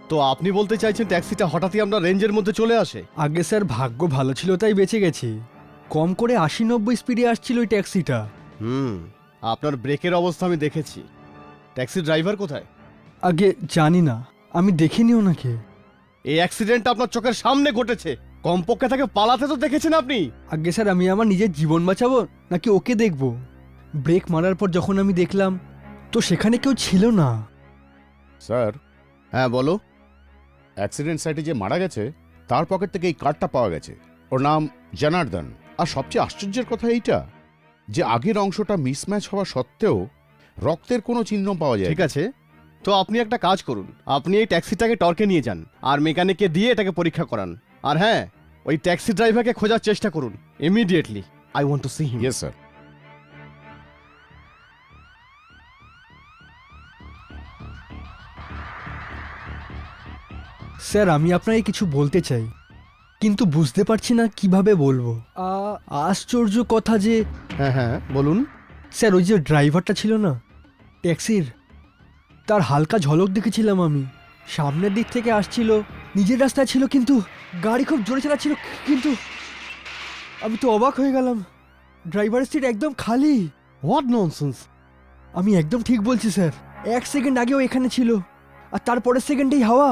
তো আপনি বলতে চাইছেন ট্যাক্সিটা হঠাৎই আমরা রেঞ্জের মধ্যে চলে আসে? আগে স্যার ভাগ্য ভালো ছিল তাই বেঁচে গেছি। কম করে ৮০-৯০ স্পিডে আসছিল ওই ট্যাক্সিটা। আপনার ব্রেকের অবস্থা আমি দেখেছি। ট্যাক্সি ড্রাইভার কোথায়? আগে জানি না, আমি দেখিনি ওনাকে। এই অ্যাক্সিডেন্টটা আপনার চোখের সামনে ঘটেছে, কমপক্ষে তাকে পালাতে তো দেখেছেন আপনি। আগে স্যার আমি আমার নিজের জীবন বাঁচাবো নাকি ওকে দেখব? ব্রেক মারার পর যখন আমি দেখলাম তো সেখানে কেউ ছিল না। স্যার, হ্যাঁ বলো। অ্যাক্সিডেন্ট সাইটে যে মারা গেছে তার পকেট থেকে এই কার্ডটা পাওয়া গেছে। ওর নাম জনার্দন। আর সবচেয়ে আশ্চর্যের কথা এইটা যে আগের অংশটা মিসম্যাচ হওয়া সত্ত্বেও রক্তের কোনো চিহ্ন পাওয়া যায়। ঠিক আছে, তো আপনি একটা কাজ করুন, আপনি এই ট্যাক্সিটাকে টর্কে নিয়ে যান আর মেকানিককে দিয়ে এটাকে পরীক্ষা করান। আর হ্যাঁ, ওই ট্যাক্সি ড্রাইভারকে খোঁজার চেষ্টা করুন immediately. I want to see him. Yes sir. Sir আমি আপনাকে কিছু বলতে চাই, কিন্তু বুঝতে পারছি না কিভাবে বলবো। আশ্চর্য কথা যে হ্যাঁ হ্যাঁ বলুন। স্যার ওই যে ড্রাইভারটা ছিল না ট্যাক্সির, তার হালকা ঝলক দেখেছিলাম আমি। সামনের দিক থেকে আসছিল, নিজের রাস্তায় ছিল, কিন্তু গাড়ি খুব জোরে চালাচ্ছিল। কিন্তু আমি তো অবাক হয়ে গেলাম, ড্রাইভারের সিট একদম খালি। What nonsense! আমি একদম ঠিক বলছি স্যার, 1 সেকেন্ড আগেও এখানে ছিল আর তারপরের সেকেন্ডেই হাওয়া।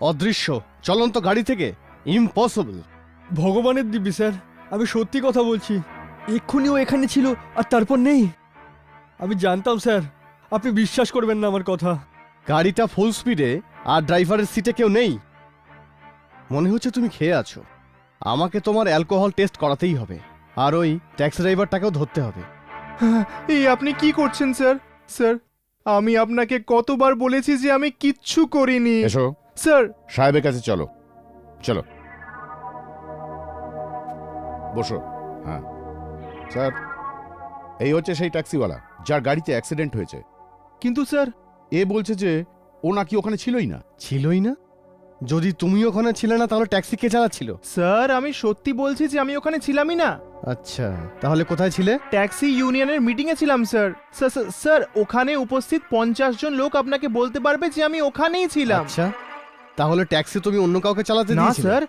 অদৃশ্য চলন্ত গাড়ি থেকে? ইম্পসিবল। ভগবানের দিব্যি স্যার, আমি সত্যি কথা বলছি, এক্ষুনিও এখানে ছিল আর তারপর নেই। আমি জানতাম স্যার, আপনি বিশ্বাস করবেন না আমার কথা। গাড়িটা ফুল স্পিডে আর ড্রাইভারের সিটে কেউ নেই। মনে হচ্ছে তুমি খেয়ে আছো। আমাকে তোমার অ্যালকোহল টেস্ট করাতেই হবে, আর ওই ট্যাক্সি ড্রাইভারটাকেও ধরতে হবে। এই আপনি কি করছেন স্যার? স্যার আমি আপনাকে কতবার বলেছি যে আমি কিচ্ছু করিনি। এসো স্যার সাহেবের কাছে, চলো চলো বসো। হ্যাঁ স্যার, এই হচ্ছে সেই ট্যাক্সিওয়ালা যার গাড়িতে অ্যাক্সিডেন্ট হয়েছে। কিন্তু স্যার এ বলছে যে ও নাকি ওখানে ছিলই না। ছিলই না? যদি তুমি ওখানে ছিলে না তাহলে ট্যাক্সি কে চালাচ্ছিল? স্যার আমি সত্যি বলছি যে আমি ওখানে ছিলামই না। আচ্ছা, তাহলে কোথায় ছিলে? ট্যাক্সি ইউনিয়নের মিটিংয়ে ছিলাম স্যার। স্যার ওখানে উপস্থিত 50 জন লোক আপনাকে বলতে পারবে যে আমি ওখানেই ছিলাম। আচ্ছা, তাহলে ট্যাক্সি তুমি অন্য কাউকে চালাতে না দিয়েছিলে? স্যার,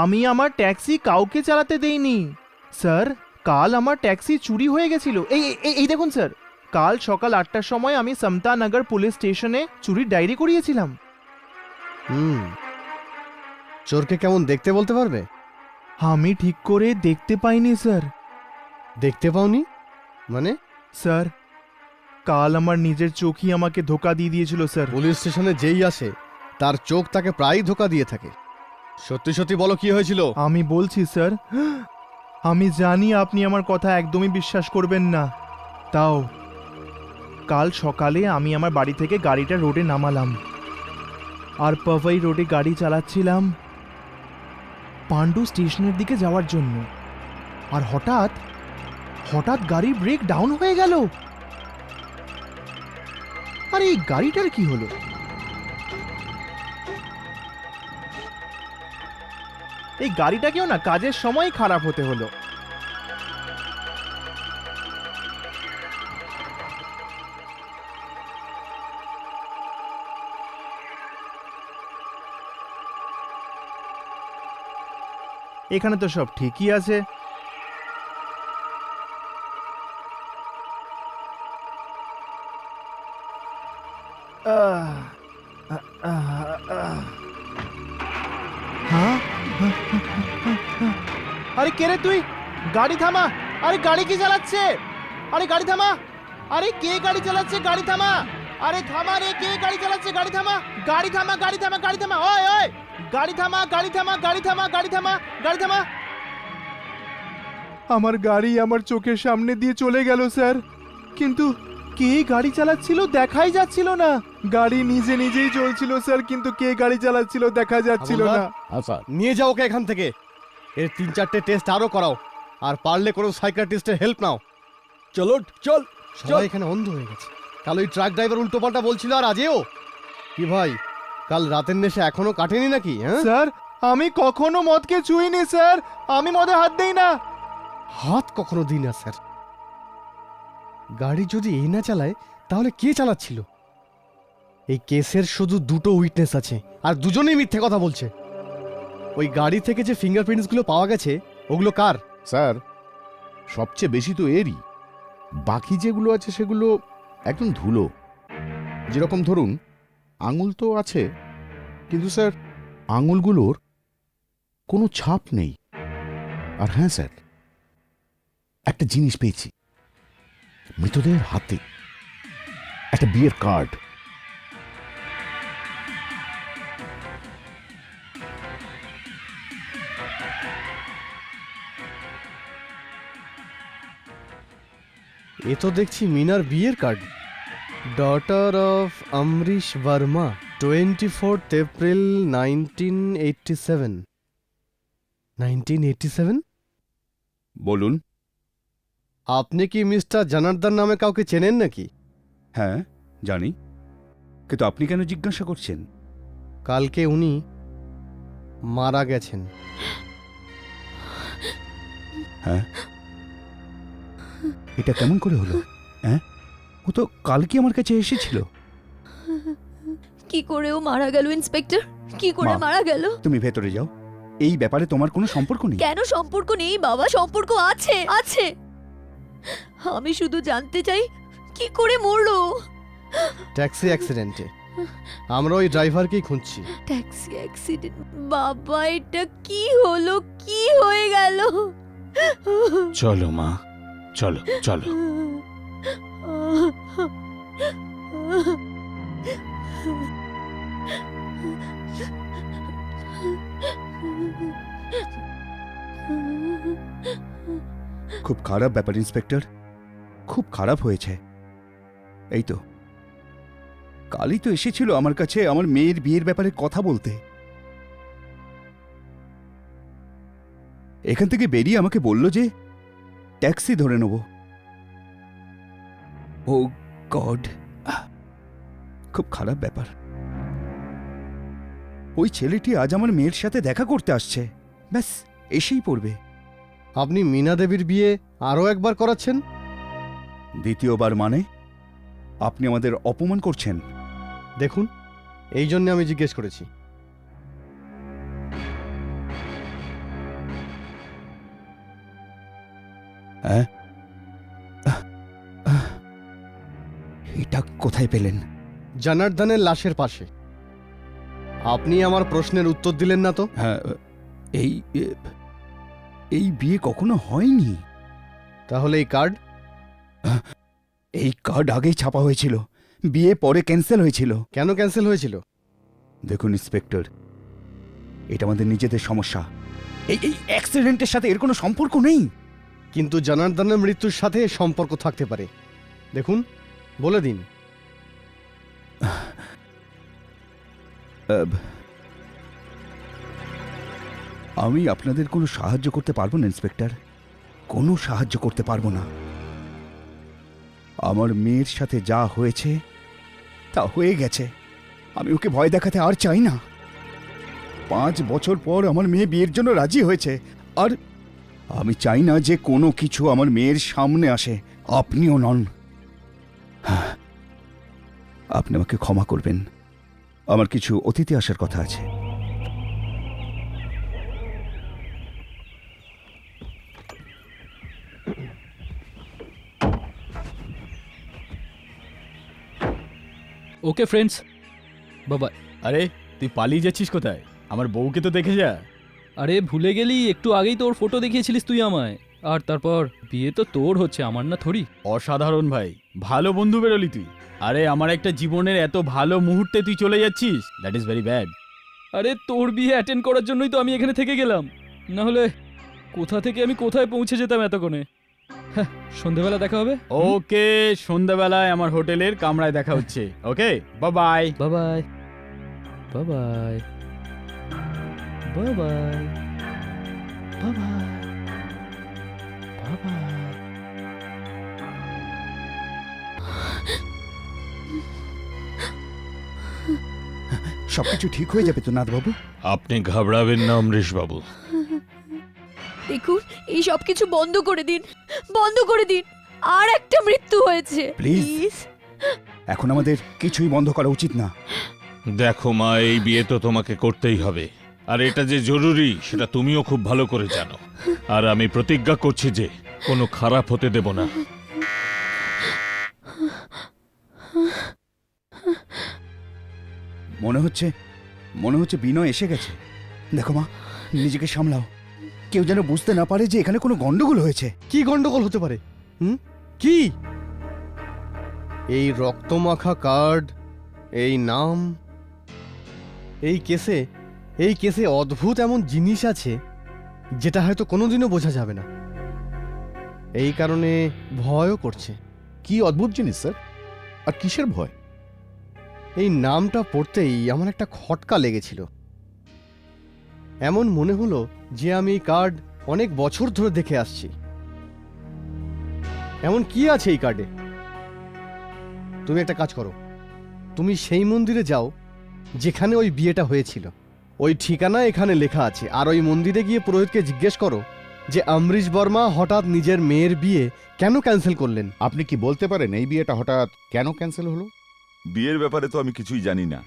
আমি আমার ট্যাক্সি কাউকে চালাতে দেইনি। স্যার কাল আমার ট্যাক্সি চুরি হয়ে গেছিল। এই দেখুন স্যার, কাল সকাল 8টার সময় আমি সমতানগর পুলিশ স্টেশনে চুরির ডায়েরি করিয়েছিলাম। হুম, চোরকে কেমন দেখতে বলতে পারবে? আমি ঠিক করে দেখতে পাইনি স্যার। দেখতে পাওনি মানে? স্যার কাল আমার নিজের চোখই আমাকে ধোকা দিয়ে দিয়েছিল স্যার। পুলিশ স্টেশনে যেই আসে তার চোখ তাকে প্রায়ই ধোকা দিয়ে থাকে। সত্যি সত্যি বলো, কি হয়েছিল? আমি বলছি স্যার, আমি জানি আপনি আমার কথা একদমই বিশ্বাস করবেন না, তাও কাল সকালে আমি আমার বাড়ি থেকে গাড়িটা রোডে নামালাম আর পাভাই রোডে গাড়ি চালাচ্ছিলাম পাণ্ডু স্টেশনের দিকে যাওয়ার জন্য। আর হঠাৎ হঠাৎ গাড়ির ব্রেক ডাউন হয়ে গেল। আর এই গাড়িটার কি হলো? এই গাড়িটাকেও না কাজের সময় খারাপ হতে হলো। এখানে তো সব ঠিকই আছে। হ্যাঁ, আরে কে রে তুই? গাড়ি থামা! আরে গাড়ি কি চালাচ্ছে? আরে গাড়ি থামা! আরে কে গাড়ি চালাচ্ছে? গাড়ি থামা! আরে থামা রে, কে গাড়ি চালাচ্ছে? গাড়ি থামা! গাড়ি থামা, গাড়ি থামা, গাড়ি থামা! ওই ওই, গাড়ি থামা, গাড়ি থামা, গাড়ি থামা, গাড়ি থামা, গাড়ি থামা! আমার গাড়ি আমার চোখের সামনে দিয়ে চলে গেল স্যার, কিন্তু কে গাড়ি চালাচ্ছিল দেখাই যাচ্ছিল না। গাড়ি নিজে নিজেই চলছিল স্যার, কিন্তু কে গাড়ি চালাচ্ছিল দেখা যাচ্ছিল না। হ্যাঁ স্যার। নিয়ে যাও ওকে এখান থেকে। এর 3-4টে টেস্ট আরো করাও, আর পারলে কোনো সাইকিয়াট্রিস্টের হেল্প নাও। চলো চল সবাই এখানে অন্ধ হয়ে গেছে। কাল ওই ট্রাক ড্রাইভার উল্টোপাল্টা বলছিল, আর আজেও কি ভাই, কাল রাতের নেশা এখনো কাটেনি নাকি? হ্যাঁ, স্যার আমি কখনো মদকে ছুঁইনি স্যার, আমি মদে হাত দেই না। হাত কখনো দিই না স্যার। গাড়ি যদি এই না চালায় তাহলে কে চালাচ্ছিল? এই কেসের শুধু দুটো উইটনেস আছে আর দুজনেই মিথ্যে কথা বলছে। ওই গাড়ি থেকে যে ফিঙ্গারপ্রিন্টসগুলো পাওয়া গেছে ওগুলো কার? স্যার, সবচেয়ে বেশি তো এরই। বাকি যেগুলো আছে সেগুলো একদম ধুলো। যেরকম ধরুন, আঙুল তো আছে, কিন্তু স্যার আঙুলগুলোর কোনো ছাপ নেই। আর হ্যাঁ স্যার, একটা জিনিস পেয়েছি, মৃতদেহের হাতে একটা বিয়ের কার্ড। এ তো দেখছি মিনার বিয়ের card. Daughter of Amrish Verma, 24th April 1987। 1987? বলুন। আপনি কি মিস্টার জনার্দন নামে কাউকে চেনেন নাকি? হ্যাঁ, জানি, কিন্তু আপনি কেন জিজ্ঞাসা করছেন? কালকে উনি মারা গেছেন। হ্যাঁ, এটা কেমন করে হলো? হ্যাঁ, ও তো কালকে আমার কাছে এসেছিল। কি করে ও মারা গেল ইন্সপেক্টর? কি করে মা। মারা গেল? তুমি ভেতরে যাও, এই ব্যাপারে তোমার কোনো সম্পর্ক নেই। কেন সম্পর্ক নেই বাবা? সম্পর্ক আছে, আছে। আমি শুধু জানতে চাই কি করে মরলো। ট্যাক্সি অ্যাক্সিডেন্টে। আমরা ওই ড্রাইভারকেই খুঁজছি। Taxi accident? বাবা, এটা কি হলো? কি হয়ে গেল? চলো মা, চলো চলো। খুব খারাপ ব্যাপার ইন্সপেক্টর, খুব খারাপ হয়েছে। এই তো কালই তো এসেছিল আমার কাছে আমার মেয়ের বিয়ের ব্যাপারে কথা বলতে। এখান থেকে বেরিয়ে আমাকে বলল যে ট্যাক্সি ধরে নেব। ও গড, খুব খারাপ ব্যাপার। ওই ছেলেটি আজ আমার মেয়ের সাথে দেখা করতে আসছে, ব্যাস এসেই পড়বে। আপনি মীনা দেবীর বিয়ে আরও একবার করাচ্ছেন? দ্বিতীয়বার মানে? আপনি আমাদের অপমান করছেন। দেখুন, এই জন্য আমি জিজ্ঞেস করেছি। হ্যাঁ, এটা কোথায় পেলেন? জনার্দনের লাশের পাশে। আপনি আমার প্রশ্নের উত্তর দিলেন না তো? হ্যাঁ, এই এই বিয়ে কখনো হয়নি। তাহলে এই কার্ড? এই কার্ড আগেই ছাপা হয়েছিল, বিয়ে পরে ক্যান্সেল হয়েছিল। কেন ক্যান্সেল হয়েছিল? দেখুন ইন্সপেক্টর, এটা আমাদের নিজেদের সমস্যা। এই এই অ্যাক্সিডেন্টের সাথে এর কোনো সম্পর্ক নেই। কিন্তু জনার্দনের মৃত্যুর সাথে এর সম্পর্ক থাকতে পারে। দেখুন, বলে দিন। আমি আপনাদের কোনো সাহায্য করতে পারবো না ইন্সপেক্টর, কোনো সাহায্য করতে পারবো না। আমার মেয়ের সাথে যা হয়েছে তা হয়ে গেছে। আমি ওকে ভয় দেখাতে আর চাই না। 5 বছর পর আমার মেয়ে বিয়ের জন্য রাজি হয়েছে, আর আমি চাই না যে কোনো কিছু আমার মেয়ের সামনে আসে। আপনিও নন। আপনি আমাকে ক্ষমা করবেন, আমার কিছু অতিথি আসার কথা আছে। ওকে ফ্রেন্ডস, বাবা। আরে তুই পালিয়ে যাচ্ছিস কোথায়? আমার বউকে তো দেখে যা। আরে ভুলে গেলি, একটু আগেই তোর ফটো দেখিয়েছিলিস তুই আমায়। আর তারপর বিয়ে তো তোর হচ্ছে, আমার না থরি। অসাধারণ ভাই, ভালো বন্ধু বেরোলি তুই। আরে আমার একটা জীবনের এত ভালো মুহূর্তে তুই চলে যাচ্ছিস, দ্যাট ইজ ভেরি ব্যাড। আরে তোর বিয়ে অ্যাটেন্ড করার জন্যই তো আমি এখানে থেকে গেলাম, না হলে কোথা থেকে আমি কোথায় পৌঁছে যেতাম এতক্ষণে। হ্যাঁ, সন্ধেবেলা দেখা হবে। ওকে, সন্ধ্যাবেলায় আমার হোটেলের কামরায় দেখা হচ্ছে। Okay, bye bye. Bye bye, bye bye, bye bye, bye bye, bye bye. সবকিছু ঠিক হয়ে যাবে তো নাথবাবু? আপনি ঘাবড়াবেন না অমরেশ বাবু। দেখুন, এই সব কিছু বন্ধ করে দিন, বন্ধ করে দিন। আর একটা মৃত্যু হয়েছে, Please. প্লিজ। এখন আমাদের কিছুই বন্ধ করা উচিত না। দেখো মা, এই বিয়ে তো তোমাকে করতেই হবে, আর এটা যে জরুরি সেটা তুমিও খুব ভালো করে জানো। আর আমি প্রতিজ্ঞা করছি যে কোনো খারাপ হতে দেব না। মনে হচ্ছে বিনয় এসে গেছে। দেখো মা, নিজেকে সামলাও। কেউ যেন বুঝতে না পারে যে এখানে কোনো গন্ডগোল হয়েছে। কি গন্ডগোল হতে পারে? কি? এই রক্তমাখা কার্ড, এই নাম, এই কেসে অদ্ভুত এমন জিনিস আছে যেটা হয়তো কোনোদিনও বোঝা যাবে না। এই কারণে ভয়ও করছে। কি অদ্ভুত জিনিস স্যার, আর কিসের ভয়? এই নামটা পড়তেই আমার একটা খটকা লেগেছিল। এমন মনে হলো যে আমি এই কার্ড অনেক বছর ধরে দেখে আসছি। এমন কি আছে এই কার্ডে? তুমি একটা কাজ করো, তুমি সেই মন্দিরে যাও যেখানে ওই বিয়েটা হয়েছিল। ওই ঠিকানা এখানে লেখা আছে। আর ওই মন্দিরে গিয়ে পুরোহিতকে জিজ্ঞেস করো যে অমরিশ বর্মা হঠাৎ নিজের মেয়ের বিয়ে কেন ক্যান্সেল করলেন। আপনি কি বলতে পারেন এই বিয়েটা হঠাৎ কেন ক্যান্সেল হলো? বিয়ের ব্যাপারে তো আমি কিছুই জানি না,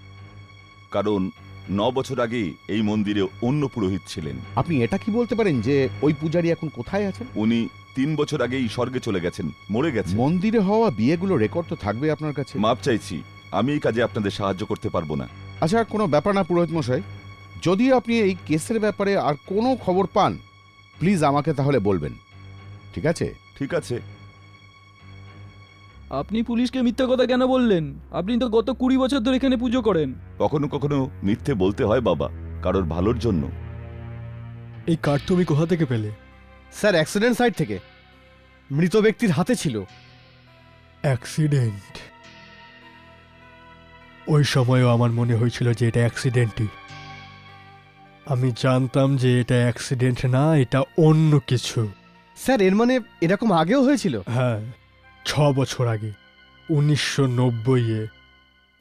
কারণ 9 বছর আগে এই মন্দিরে অন্য পুরোহিত ছিলেন। আপনি এটা কি বলতে পারেন যে ওই পূজারী এখন কোথায় আছেন? উনি 3 বছর আগেই স্বর্গে চলে গেছেন, মরে গেছেন। মন্দিরে হওয়া বিয়েগুলো রেকর্ড তো থাকবে আপনার কাছে। মাপ চাইছি, আমি এই কাজে আপনাদের সাহায্য করতে পারবো না। আচ্ছা, কোনো ব্যাপার না পুরোহিত মশাই, যদি আপনি এই কেসের ব্যাপারে আর কোনো খবর পান প্লিজ আমাকে তাহলে বলবেন, ঠিক আছে? ঠিক আছে। আপনি পুলিশকে মিথ্যা কথা কেন বললেন? আপনি তো গত 20 বছর ধরে এখানে পুজো করেন। কখনো কখনো মিথ্যে বলতে হয় বাবা, কারোর ভালোর জন্য। এই কার্ড তুমি কোথা থেকে পেলে? স্যার, অ্যাক্সিডেন্ট সাইট থেকে। মৃত ব্যক্তির হাতে ছিল। অ্যাক্সিডেন্ট? ওই সময়ও আমার মনে হয়েছিল যে এটা অ্যাক্সিডেন্টই। আমি জানতাম যে এটা অ্যাক্সিডেন্ট না, এটা অন্য কিছু। স্যার, এর মানে এরকম আগেও হয়েছিল? হ্যাঁ, 6 বছর আগে, 1990-এ।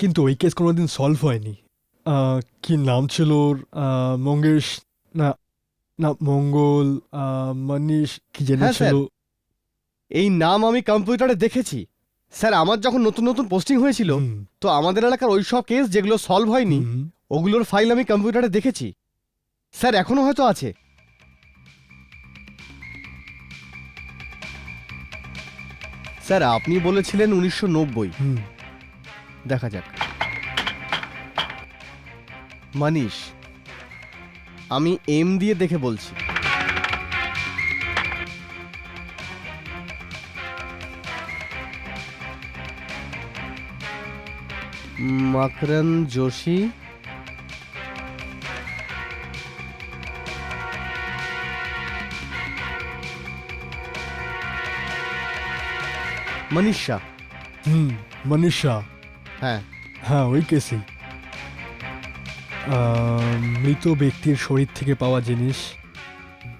কিন্তু ওই কেস কোনোদিন সলভ হয়নি। কি নাম ছিল ওর? মঙ্গেশ, না না মঙ্গল, মনীষ, কি যেন হ্যাঁ, ছিল। এই নাম আমি কম্পিউটারে দেখেছি। স্যার, আমার যখন নতুন নতুন পোস্টিং হয়েছিল হুম, তো আমাদের এলাকার ওই সব কেস যেগুলো সলভ হয়নি হুম। ওগুলোর ফাইল আমি কম্পিউটারে দেখেছি। স্যার, এখনো হয়তো আছে। স্যার, আপনি বলেছিলেন 1990। হুম। দেখা যাক। মনীষ, আমি এম দিয়ে দেখে বলছি। মকরন जोशी, মনীষা। মনীষা, হ্যাঁ, হ্যাঁ ওই কেসই। মৃত ব্যক্তির শরীর থেকে পাওয়া জিনিস,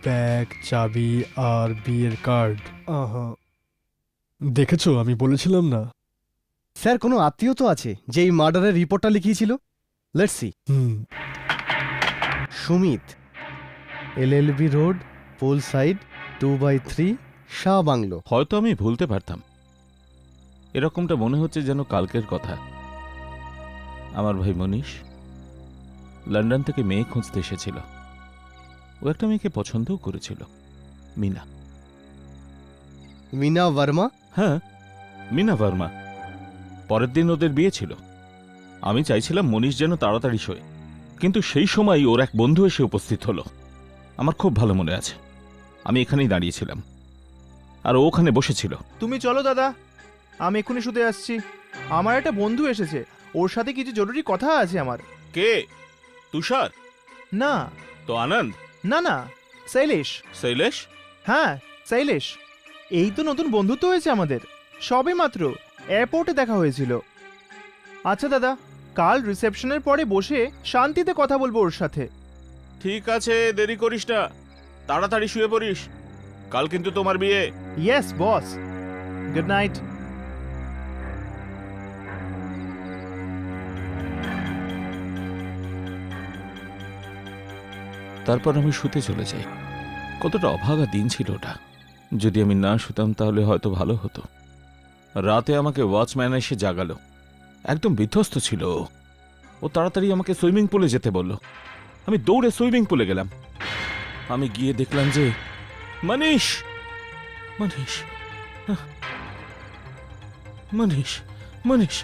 ব্যাগ, চাবি আর বিয়ের কার্ড। দেখেছো, আমি বলেছিলাম না? স্যার, কোনো আত্মীয় তো আছে যে এই মার্ডারের রিপোর্টটা লিখিয়েছিল। Let's see. Sumit, LLB road, pole side, 2/3, Shah bungalow. হয়তো আমি ভুলতে পারতাম, এরকমটা মনে হচ্ছে যেন কালকের কথা। আমার ভাই মনীষ লন্ডন থেকে মেয়ে খুঁজতে এসেছিল। ও একটা মেয়েকে পছন্দও করেছিল, মিনা। মিনা ভার্মা? হ্যাঁ, মিনা ভার্মা। পরের দিন ওদের বিয়ে ছিল। আমি চাইছিলাম মনীষ যেন তাড়াতাড়ি শোয়, কিন্তু সেই সময় ওর এক বন্ধু এসে উপস্থিত হলো। আমার খুব ভালো মনে আছে, আমি এখানেই দাঁড়িয়েছিলাম আর ও ওখানে বসেছিল। তুমি চলো দাদা, আমি এক্ষুনি শুতে আসছি। আমার একটা বন্ধু এসেছে, ওর সাথে কিছু জরুরি কথা আছে আমার। কে? তুষার? না তো আনন্দ? না না, শৈলেশ। শৈলেশ? হ্যাঁ, শৈলেশ। এই তো নতুন বন্ধুত্ব হয়েছে আমাদের, সবে মাত্র এয়ারপোর্টে দেখা হয়েছিল। আচ্ছা দাদা, কাল রিসেপশনের পরে বসে শান্তিতে কথা বলবো ওর সাথে। ঠিক আছে, দেরি করিস না, তাড়াতাড়ি শুয়ে পড়িস, কাল কিন্তু তোমার বিয়ে। Yes boss, good night. তারপর আমি শুতে চলে যাই। কতটা অভাগা দিন ছিল ওটা। যদি আমি না শুতাম তাহলে হয়তো ভালো হতো। রাতে আমাকে ওয়াচম্যান এসে জাগালো। একদম বিধ্বস্ত ছিল ও। ও তাড়াতাড়ি আমাকে সুইমিং পুলে যেতে বলল। আমি দৌড়ে সুইমিং পুলে গেলাম। আমি গিয়ে দেখলাম যে মনীষ মনীষ আহ, মনীষ মনীষ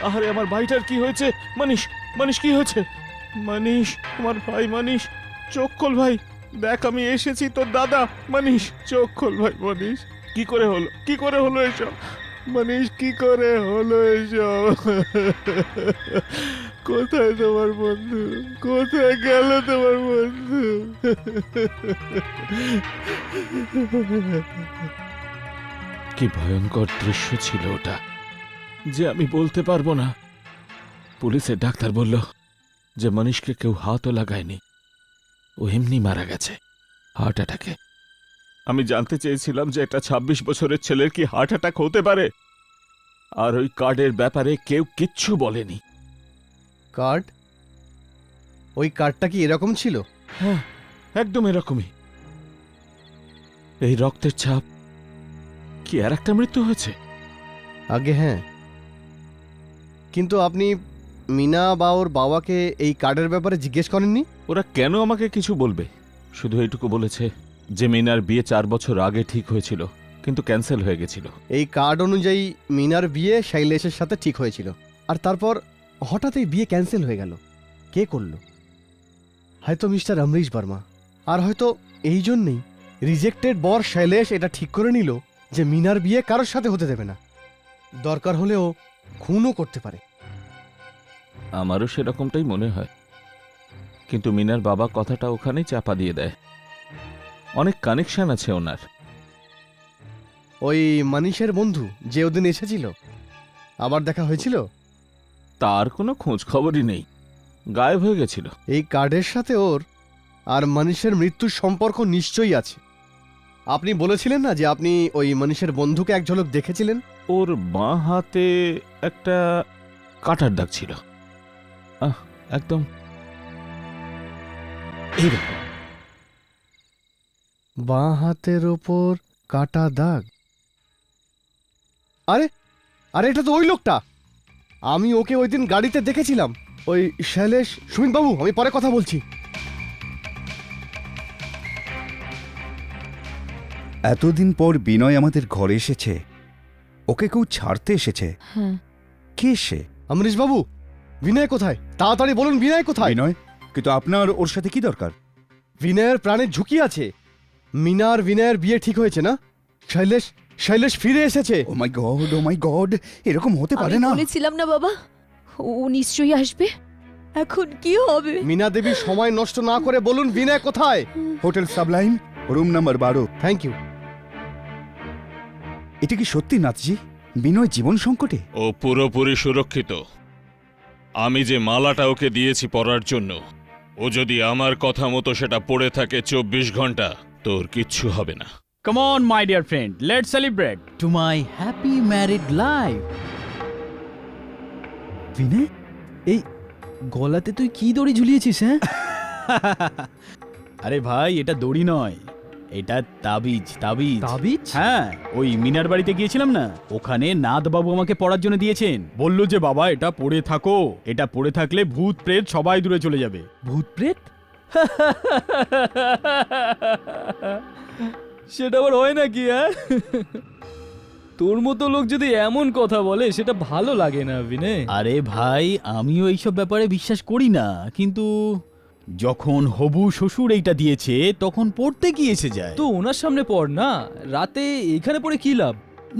আহারে আমার ভাইটার কি হয়েছে? মনীষ মনীষ কি হয়েছে? মনীষ আমার ভাই মনীষ, চোখ খোল ভাই, দেখ আমি এসেছি তোর দাদা। মনীষ চোখ খোল ভাই। মনীষ কি করে হলো, কি করে হলো এসব? মনীষ কি করে হলো এসব? কোথায় তোমার বন্ধু, কোথায় গেল তোমার বন্ধু? কি ভয়ঙ্কর দৃশ্য ছিল ওটা, যে আমি বলতে পারবো না। পুলিশের ডাক্তার বলল যে মনীষকে কেউ হাতও লাগায়নি, ও এমনি মারা গেছে হার্ট অ্যাটাকে। আমি জানতে চেয়েছিলাম যে একটা ২৬ বছরের ছেলের কি হার্ট অ্যাটাক হতে পারে, আর ওই কার্ডের ব্যাপারে কেউ কিচ্ছু বলেনি। কার্ড? ওই কার্ডটা কি এরকম ছিল? হ্যাঁ, একদম এরকমই। এই রক্তের ছাপ কি আর একটা মৃত্যু হয়েছে? আগে হ্যাঁ, কিন্তু আপনি মিনা বা ওর বাবাকে এই কার্ডের ব্যাপারে জিজ্ঞেস করেননি? ওরা কেন আমাকে কিছু বলবে? শুধু এইটুকু বলেছে যে মিনার বিয়ে ৪ বছর আগে ঠিক হয়েছিল, কিন্তু ক্যান্সেল হয়ে গেছিল। এই কার্ড অনুযায়ী মিনার বিয়ে শৈলেশের সাথে ঠিক হয়েছিল, আর তারপর হঠাৎ এই বিয়ে ক্যান্সেল হয়ে গেল। কে করলো? হয়তো মিস্টার অমরিশ বর্মা। আর হয়তো এই জন্যেই রিজেক্টেড বর শৈলেশ এটা ঠিক করে নিল যে মিনার বিয়ে কারোর সাথে হতে দেবে না। দরকার হলেও খুনও করতে পারে। আমারও সেরকমটাই মনে হয়, কিন্তু মিনার বাবা কথাটা ওখানেই চাপা দিয়ে দেয়। অনেক কানেকশন আছে ওনার। ওই মনীষের বন্ধু যে ওদিন এসেছিল, আবার দেখা হয়েছিল? তার কোনো খোঁজ খবরই নেই, গায়েব হয়ে গেছিল। এই কার্ডের সাথে ওর আর মনীষের মৃত্যুর সম্পর্ক নিশ্চয়ই আছে। আপনি বলেছিলেন না যে আপনি ওই মনীষের বন্ধুকে এক ঝলক দেখেছিলেন? ওর বাঁ হাতে একটা কাটার দাগ ছিল, একদম এইরকম। বাঁ হাতের ওপর কাটা দাগ? আরে আরে, এটা তো ওই লোকটা। আমি ওকে ওই দিন গাড়িতে দেখেছিলাম। ওই শৈলেশ। সুমিত বাবু, আমি পরে কথা বলছি। এতদিন পর বিনয় আমাদের ঘরে এসেছে। ওকে কেউ ছাড়তে এসেছে। হ্যাঁ। কে সে? অমরিশ বাবু, বিনয় কোথায়? তাড়াতাড়ি বলুন, বিনয় কোথায়? বিনয়? কিন্তু আপনার ওর সাথে কি দরকার? বিনয়ের প্রাণের ঝুঁকি আছে। মিনার বিনয়ের বিয়ে ঠিক হয়েছে না? শৈলেশ শৈলেশ ফিরে এসেছে। ও মাই গড, ও মাই গড, এরকম হতে পারে আমি না। বলেছিলাম না বাবা, ও নিশ্চয়ই আসবে। এখন কি হবে? মিনা দেবী, সময় নষ্ট না করে বলুন বিনয় কোথায়? Hotel sublime, room number 12। Thank you. এটা কি সত্যি নাথজি? বিনয় জীবন সংকটে? ও পুরোপুরি সুরক্ষিত। আমি যে মালাটা ওকে দিয়েছি পরার জন্য, ও যদি আমার কথা মতো সেটা পড়ে থাকে 24 ঘন্টা, তোর কিচ্ছু হবে না। Come on, my dear friend, let's celebrate to my happy married life. বিনয়, এই গলাতে তুই কি দড়ি ঝুলিয়েছিস? হ্যাঁ, আরে ভাই, এটা দড়ি নয়, এটা তাবিজ। তাবিজ? তাবিজ? হ্যাঁ, ওই মিনার বাড়িতে গিয়েছিলাম না, ওখানে নাথ বাবু আমাকে পড়ার জন্য দিয়েছেন। বললো যে বাবা এটা পড়ে থাকো, এটা পড়ে থাকলে ভূত প্রেত সবাই দূরে চলে যাবে। ভূত প্রেত? সেটা আবার হয় নাকি? হ্যাঁ, তোর মতো লোক যদি এমন কথা বলে সেটা ভালো লাগে না বিনয়। আরে ভাই, আমিও এইসব ব্যাপারে বিশ্বাস করি না, কিন্তু যখন হবু শ্বশুর এইটা দিয়েছে তখন পড়তে কি এসে যায়? তো ওনার সামনে পড় না, রাতে এখানে পড়ে কি লাভ?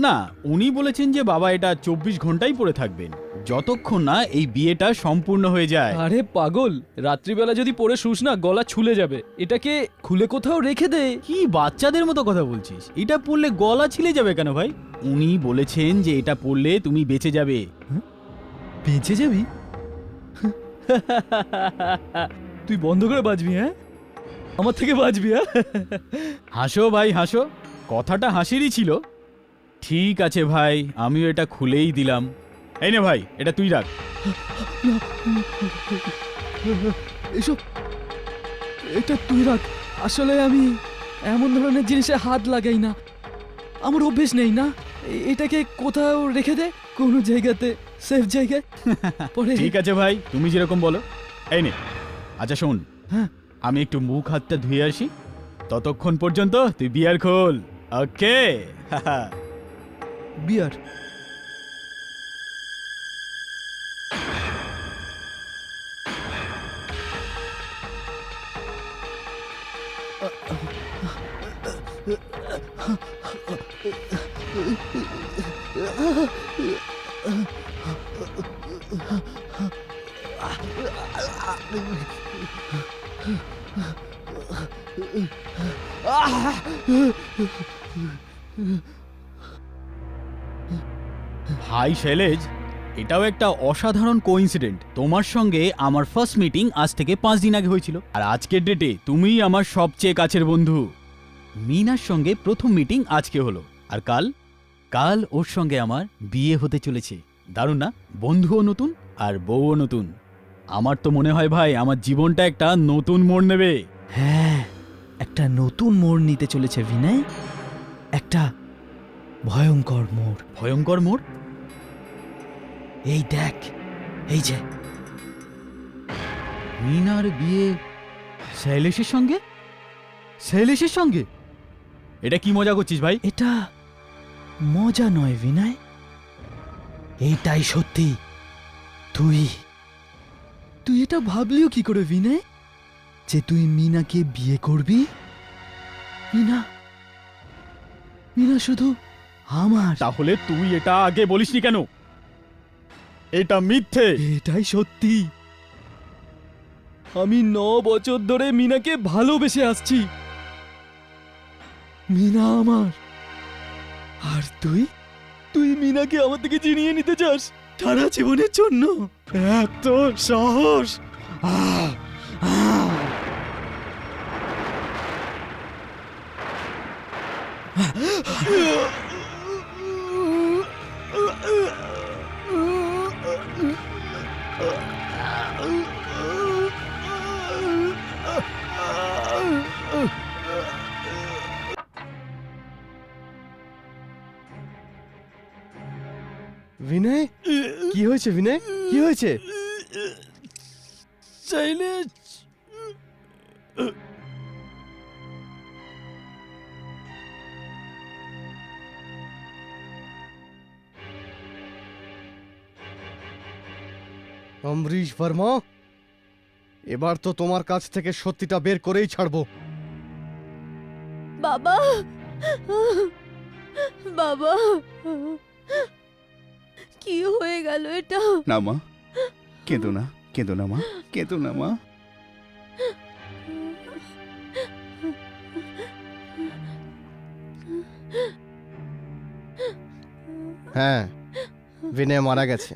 না, উনি বলেছেন যে বাবা এটা 24 ঘন্টাই পড়ে থাকবেন, যতক্ষণ না এই বিয়েটা সম্পূর্ণ হয়ে যায়। আরে পাগল, রাত্রিবেলা যদি পড়ে শুস না, গলা ছুলে যাবে। এটাকে খুলে কোথাও রেখে দে। কি বাচ্চাদের মতো কথা বলছিস? এটা পড়লে গলা ছিলে যাবে কেন ভাই? উনি বলেছেন যে এটা পড়লে তুমি বেঁচে যাবে। বেঁচে যাবি? তুই বন্ধ করে বাজবি? হ্যাঁ, আমার থেকে বাজবি? হ্যাঁ, হাসো ভাই হাসো, কথাটা হাসিরই ছিল। ঠিক আছে ভাই, আমিও এটা খুলেই দিলাম। এই নে ভাই, এটা তুই রাখ। এসব, এটা তুই রাখ। আসলে আমি এমন ধরনের জিনিসে হাত লাগাই না, আমার অভ্যেস নেই না। এটাকে কোথাও রেখে দে, কোনো জায়গাতে সেফ জায়গায় পরে ঠিক আছে ভাই, তুমি যেরকম বলো। এই নে, আচ্ছা শোন, আমি একটু মুখ হাতটা ধুয়ে আসি, ততক্ষণ পর্যন্ত তুই বিয়ার খোল। ওকে? বিয়ার। হাই শৈলেজ, এটাও একটা অসাধারণ কোইন্সিডেন্ট। তোমার সঙ্গে আমার ফার্স্ট মিটিং আজ থেকে 5 দিন আগে হয়েছিল, আর আজকের ডেটে তুমিই আমার সবচেয়ে কাছের বন্ধু। মিনার সঙ্গে প্রথম মিটিং আজকে হলো, আর কাল ওর সঙ্গে আমার বিয়ে হতে চলেছে। দারুণ না? বন্ধুও নতুন আর বউও নতুন। আমার তো মনে হয় ভাই, আমার জীবনটা একটা নতুন মোড় নেবে। হ্যাঁ, একটা নতুন মোড় নিতে চলেছে বিনয়, একটা ভয়ঙ্কর মোড়। ভয়ঙ্কর মোড়? এই দেখ, এই যে মিনার বিয়ে শৈলেশের সঙ্গে? শৈলেশের সঙ্গে? এটা কি মজা করছিস ভাই? এটা মজা নয় বিনয়, এইটাই সত্যি। তুই এটা ভাবলিও কি করে বিনয়, যে তুই মিনাকে বিয়ে করবি? মিনা শুধু আমার। তাহলে তুই এটা আগে বলিসনি কেন? এটা মিথ্যে। এটাই সত্যি। আমি 9 বছর ধরে মিনাকে ভালোবেসে আসছি। মিনা আমার, আর তুই মিনাকে আমার থেকে চিনিয়ে নিতে চাস সারা জীবনের জন্য? এত সাহস! বিনয়, কি হয়েছে বিনয়, কি হয়েছে? শৈলেশ, অমরিশ বর্মা, এবার তো তোমার কাছ থেকে সত্যিটা বের করেই ছাড়বো। বাবা, বাবা, কি হয়ে গেল এটা? না মা, কেঁদো না, কেঁদো না মা, কেঁদো না মা। হ্যাঁ, বিনয় মারা গেছে।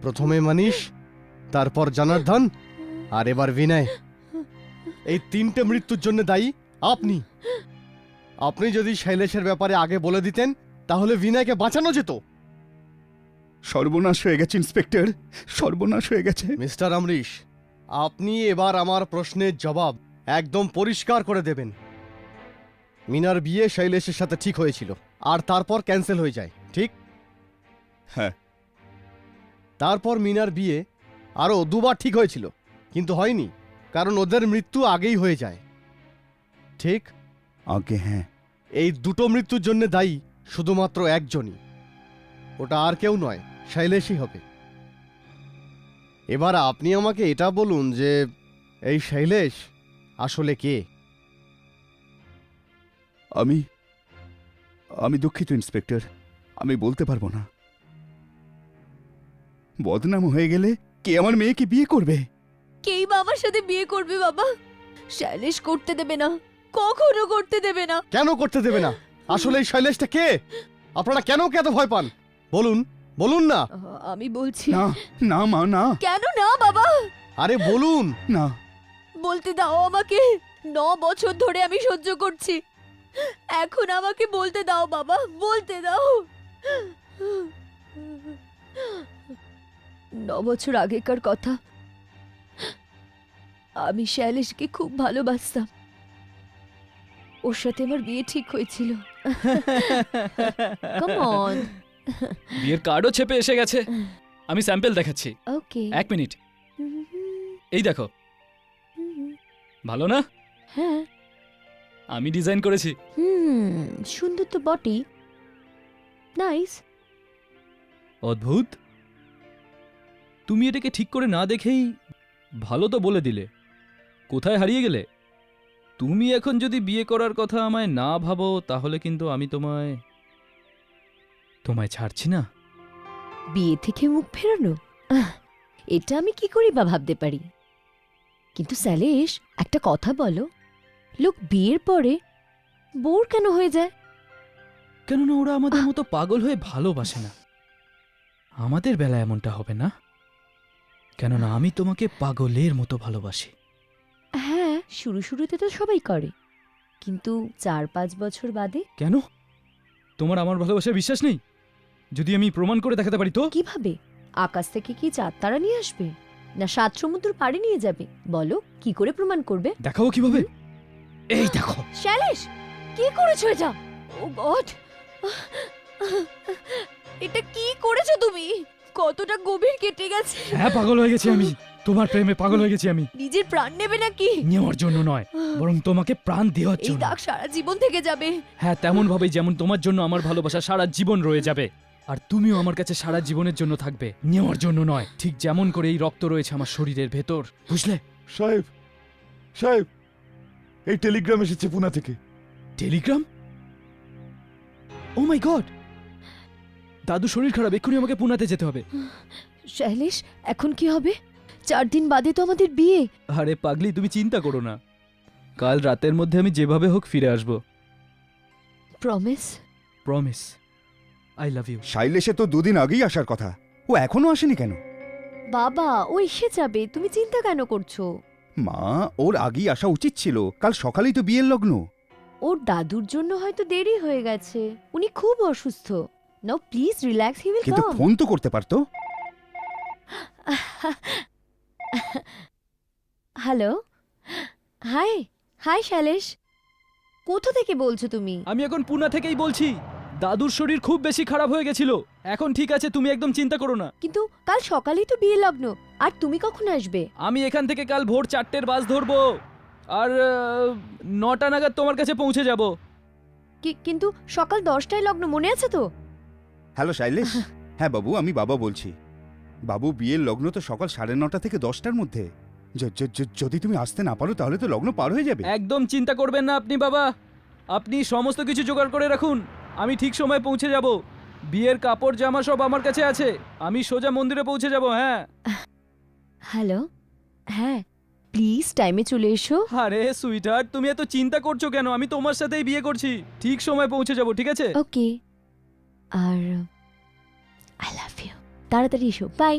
প্রথমে মনীষ, তারপর জনার্দন, আর এবার বিনয়। এই 3টে মৃত্যুর জন্য দায়ী আপনি। আপনি যদি শৈলেশের ব্যাপারে আগে বলে দিতেন, তাহলে বিনয়কে বাঁচানো যেত। সর্বনাশ হয়ে গেছে ইন্সপেক্টর, সর্বনাশ হয়ে গেছে। মিস্টার অমরিশ, আপনি এবার আমার প্রশ্নের জবাব একদম পরিষ্কার করে দেবেন। মিনার বিয়ে শৈলেশের সাথে ঠিক হয়েছিল, আর তারপর ক্যান্সেল হয়ে যায়, ঠিক? হ্যাঁ। তারপর মিনার বিয়ে আরও 2বার ঠিক হয়েছিল, কিন্তু হয়নি, কারণ ওদের মৃত্যু আগেই হয়ে যায়, ঠিক? আগে হ্যাঁ। এই 2টো মৃত্যুর জন্য দায়ী শুধুমাত্র একজনই, ওটা আর কেউ নয়, শৈলেশই হবে। এবার আপনি আমাকে এটা বলুন যে এই শৈলেশ আসলে কে? আমি দুঃখিত ইন্সপেক্টর, আমি বলতে পারবো না। বদনাম হয়ে গেলে কে আমার মেয়েকে বিয়ে করবে? কেই বা আমার সাথে বিয়ে করবে বাবা? শৈলেশ করতে দেবে না, কখনো করতে দেবে না। কেন করতে দেবে না? আসলে এই শৈলেশটা কে? আপনারা কেন এত ভয় পান? বলুন, বলুন না। আমি বলছি না না মা, না। কেন না বাবা? আরে বলুন না। বলতে দাও আমাকে। 9 বছর ধরে আমি সহ্য করছি, এখন আমাকে বলতে দাও বাবা, বলতে দাও। 9 বছর আগেকার কথা। আমি শৈলেশকে খুব ভালোবাসতাম, ওর সাথে আমার বিয়ে ঠিক হয়েছিল। কাম অন, বিয়ের কার্ডও ছেপে এসে গেছে। আমি স্যাম্পল দেখাচ্ছি, ওকে। 1 মিনিট। এই দেখো, ভালো না? হ্যাঁ। আমি ডিজাইন করেছি। সুন্দর তো বটেই। নাইস। অদ্ভুত, তুমি এটাকে ঠিক করে না দেখেই ভালো তো বলে দিলে। কোথায় হারিয়ে গেলে? তুমি এখন যদি বিয়ে করার কথা আমায় না ভাবো, তাহলে কিন্তু আমি তোমায় ছাড়ছি না। বিয়ে থেকে মুখ ফেরানো, এটা আমি কি করি বা ভাবতে পারি। কিন্তু স্যালেশ, একটা কথা বলো, লোক বিয়ের পরে বোর কেন হয়ে যায়? কেননা ওরা আমাদের মতো পাগল হয়ে ভালোবাসে না। আমাদের বেলায় এমনটা হবে না, কেননা আমি তোমাকে পাগলের মতো ভালোবাসি। হ্যাঁ, শুরুতে তো সবাই করে, কিন্তু 4-5 বছর বাদে। কেন? তোমার আমার ভালোবাসায় বিশ্বাস নেই? যদি আমি প্রমাণ করে দেখাতে পারি তো? কিভাবে? আকাশ থেকে কি চাঁদ তারা নিয়ে আসবে, না 7 সমুদ্র পাড়ে নিয়ে যাবে? বলো, কি করে প্রমাণ করবে? দেখাবো কিভাবে? এই দেখো। শ্যালেশ, কি করেছো এটা? ও গড, এটা কি করেছো তুমি? কতটা গভীর কেটে গেছে। হ্যাঁ, পাগল হয়ে গেছি আমি। তোমার প্রেমে পাগল হয়ে গেছি আমি। নিজের প্রাণ নেবে নাকি? নেওয়ার জন্য নয়, বরং তোমাকে প্রাণ দেওয়ার এই জন্য। দাগ সারা জীবন থেকে যাবে। হ্যাঁ, তেমন ভাবেই যেমন তোমার জন্য আমার ভালোবাসা সারা জীবন রয়ে যাবে। আর তুমিও আমার কাছে সারা জীবনের জন্য থাকবে, নেওয়ার জন্য নয়। ঠিক যেমন করে এই রক্ত রয়েছে আমার শরীরের ভেতর, বুঝলে? সাহেব, সাহেব, এই টেলিগ্রাম এসেছে পুনা থেকে। টেলিগ্রাম? ও মাই গড! দাদু শরীর খারাপ, এক্ষুনি আমাকে পুনাতে যেতে হবে। শ্যালেশ, এখন কি হবে? 4 দিন বাদে তো আমাদের বিয়ে। আরে পাগলি, তুমি চিন্তা করো না। কাল রাতের মধ্যে আমি যেভাবে হোক ফিরে আসব। Promise? Promise. I love you. শৈলেশে তো 2 দিন আগেই আসার কথা, ও এখনো আসেনি কেন? বাবা, ও এসে যাবে, তুমি চিন্তা কেন করছো? মা, ওর আগেই আসা উচিত ছিল, কাল সকালেই তো বিয়ের লগ্ন। ওর দাদুর জন্য হয়তো দেরি হয়ে গেছে, উনি খুব অসুস্থ। নাও প্লিজ রিল্যাক্স, হি উইল কিন্তু কাম। ফোন তো করতে পারতো। Hello, high. হাই শ্যালেশ, কোথা থেকে বলছো তুমি? আমি এখন পুনা থেকেই বলছি। দাদুর শরীর খুব বেশি খারাপ হয়ে গেছিল, এখন ঠিক আছে, তুমি একদম চিন্তা করো না। কিন্তু কাল সকালেই তো বিয়ে লগ্ন, আর তুমি কখন আসবে? আমি এখান থেকে কাল ভোর 4টের বাস ধরবো, আর 9টা নাগাদ তোমার কাছে পৌঁছে যাব। কিন্তু সকাল 10টায় লগ্ন, মনে আছে তো? হ্যালো শৈলেশ। হ্যাঁ বাবু, আমি বাবা বলছি। বাবু, বিয়ের লগ্ন তো সকাল 9:30 থেকে 10টার মধ্যে। যদি তুমি আসতে না পারো তাহলে তো লগ্ন পার হয়ে যাবে। একদম চিন্তা করবেন না আপনি বাবা, আপনি সমস্ত কিছু জোগাড় করে রাখুন, আমি ঠিক সময় পৌঁছে যাব। বিয়ের কাপড় জামা সব আমার কাছে আছে, আমি সোজা মন্দিরে পৌঁছে যাব। হ্যাঁ। হ্যালো, হ্যাঁ, প্লিজ টাইমে চলে এসো। আরে সুইটহার্ট, তুমি এত চিন্তা করছো কেন? আমি তোমার সাথেই বিয়ে করছি, ঠিক সময় পৌঁছে যাব, ঠিক আছে? ওকে, আর আই লাভ ইউ। তাড়াতাড়ি এসো, বাই।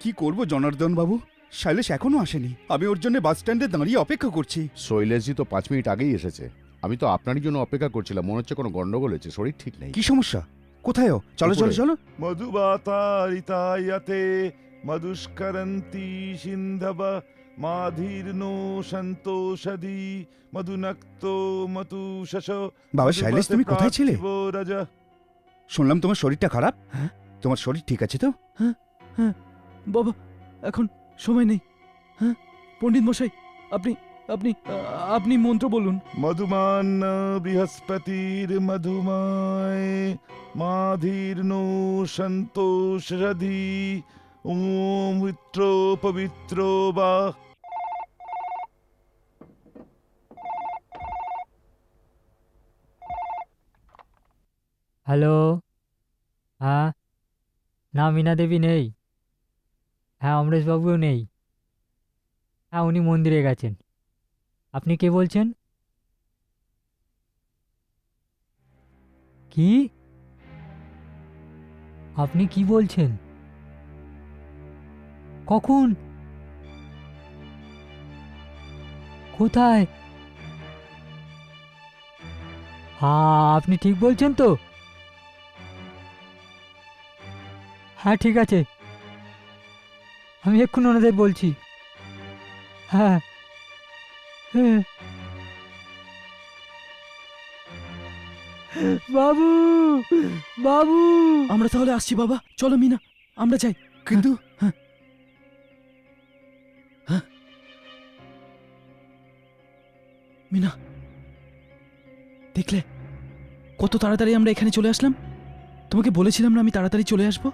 কি করব জনার্দন বাবু, শৈলেশ এখনো আসেনি। আমি ওর জন্য বাস স্ট্যান্ডে দাঁড়িয়ে অপেক্ষা করছি। শৈলেশজি তো 5 মিনিট আগেই এসেছে। আমি তো আপনারই জন্য অপেক্ষা করছিলাম, মনে হচ্ছে কোনো গন্ডগোল হয়েছে, শরীর ঠিক নেই। কি সমস্যা? কোথায় ও? চলো চলো উপরে। চলো। মধুবাতারিতায়তে মধুষ্করন্তি সিন্ধব মাধীর্নো সন্তোষদি মধুনক্তো মতুশস। বাবা শৈলেশ, তুমি কোথায় ছিলে? রাজ, শুনলাম তোমার শরীরটা খারাপ। হ্যাঁ? তোমার শরীর ঠিক আছে তো? বাবা, এখন সময় নেই। হ্যাঁ, পণ্ডিত মশাই, আপনি আপনি আপনি মন্ত্র বলুন। মধুমান বৃহস্পতির মধুমায় মাধীর্নো সন্তোষদি ওম মিত্র পবিত্র বা। হ্যালো, হ্যাঁ, না মীনা দেবী নেই। হ্যাঁ, অমরেশবাবুও নেই। হ্যাঁ, উনি মন্দিরে গেছেন। আপনি কে বলছেন? কি? আপনি কি বলছেন? কখন? কোথায়? হ্যাঁ, আপনি ঠিক বলছেন তো? হ্যাঁ, ঠিক আছে। আমি এক্ষুনি ওনাদের বলছি। হ্যাঁ হ্যাঁ। বাবু, বাবু। আমরা তাহলে আসছি বাবা, চলো মিনা, আমরা যাই। কিন্তু মিনা, দেখলে কত তাড়াতাড়ি আমরা এখানে চলে আসলাম? তোমাকে বলেছিলাম না আমি তাড়াতাড়ি চলে আসবো?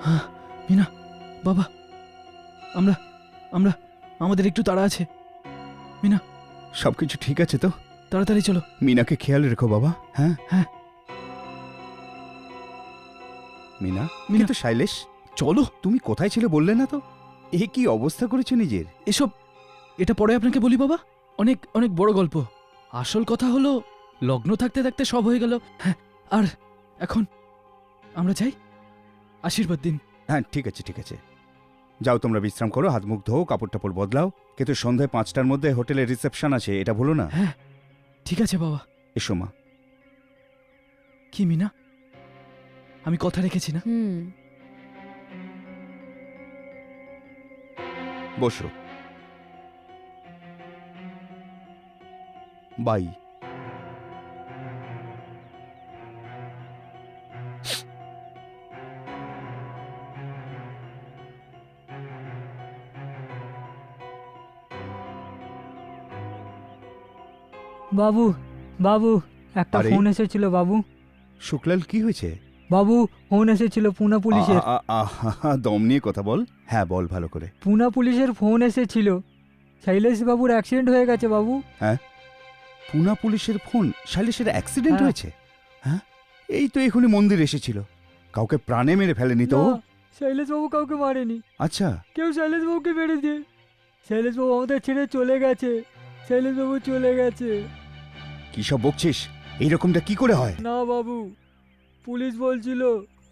হ্যাঁ মিনা, বাবা, আমরা আমরা আমাদের একটু তাড়া আছে। মিনা, সবকিছু ঠিক আছে তো? তাড়াতাড়ি চলো। মিনাকে খেয়াল রেখো বাবা। হ্যাঁ হ্যাঁ। মিনা, মিনা। কিন্তু শৈলেশ, চলো। তুমি কোথায় ছিলে বললে না তো? এ কি অবস্থা করেছো নিজের? এসব এটা পরে আপনাকে বলি বাবা, অনেক অনেক বড় গল্প। আসল কথা হলো লগ্ন থাকতে থাকতে সব হয়ে গেল। হ্যাঁ, আর এখন আমরা যাই, আশীর্বাদ দিন। হ্যাঁ ঠিক আছে ঠিক আছে, যাও তোমরা বিশ্রাম করো, হাত মুখ ধোও, কাপড় টাপড় বদলাও। কিন্তু সন্ধ্যায় 5টার মধ্যে হোটেলে রিসেপশন আছে, এটা ভুলো না। হ্যাঁ ঠিক আছে বাবা। এসো মা। কি মিনা, আমি কথা রেখেছি না? বসো। বাই। বাবু, বাবু, একটা আরে? ফোন এসেছিল বাবু। শুক্লাল, কি হয়েছে? বাবু, ফোন এসেছিল পুনা পুলিশের। দম নিয়ে কথা বল। হ্যাঁ বল ভালো করে। পুনা পুলিশের ফোন এসেছিল, শৈলেশ বাবুর অ্যাক্সিডেন্ট হয়ে গেছে বাবু। পুনা পুলিশের ফোন? শৈলেশের অ্যাক্সিডেন্ট হ্যাঁ। হয়েছে? হ্যাঁ, এই তো এখনই মন্দির এসেছিল। কাউকে প্রাণে মেরে ফেলেনি তো? শৈলেশ বাবু কাউকে মারেনি, আচ্ছা, কেউ শৈলেশ বাবুকে মেরেছে। শৈলেশ বাবু আমাদের ছেড়ে চলে গেছে, শৈলেশ বাবু চলে গেছে। কি সব বকছিস? এইরকমটা কি করে হয়? না বাবু, পুলিশ বলছিল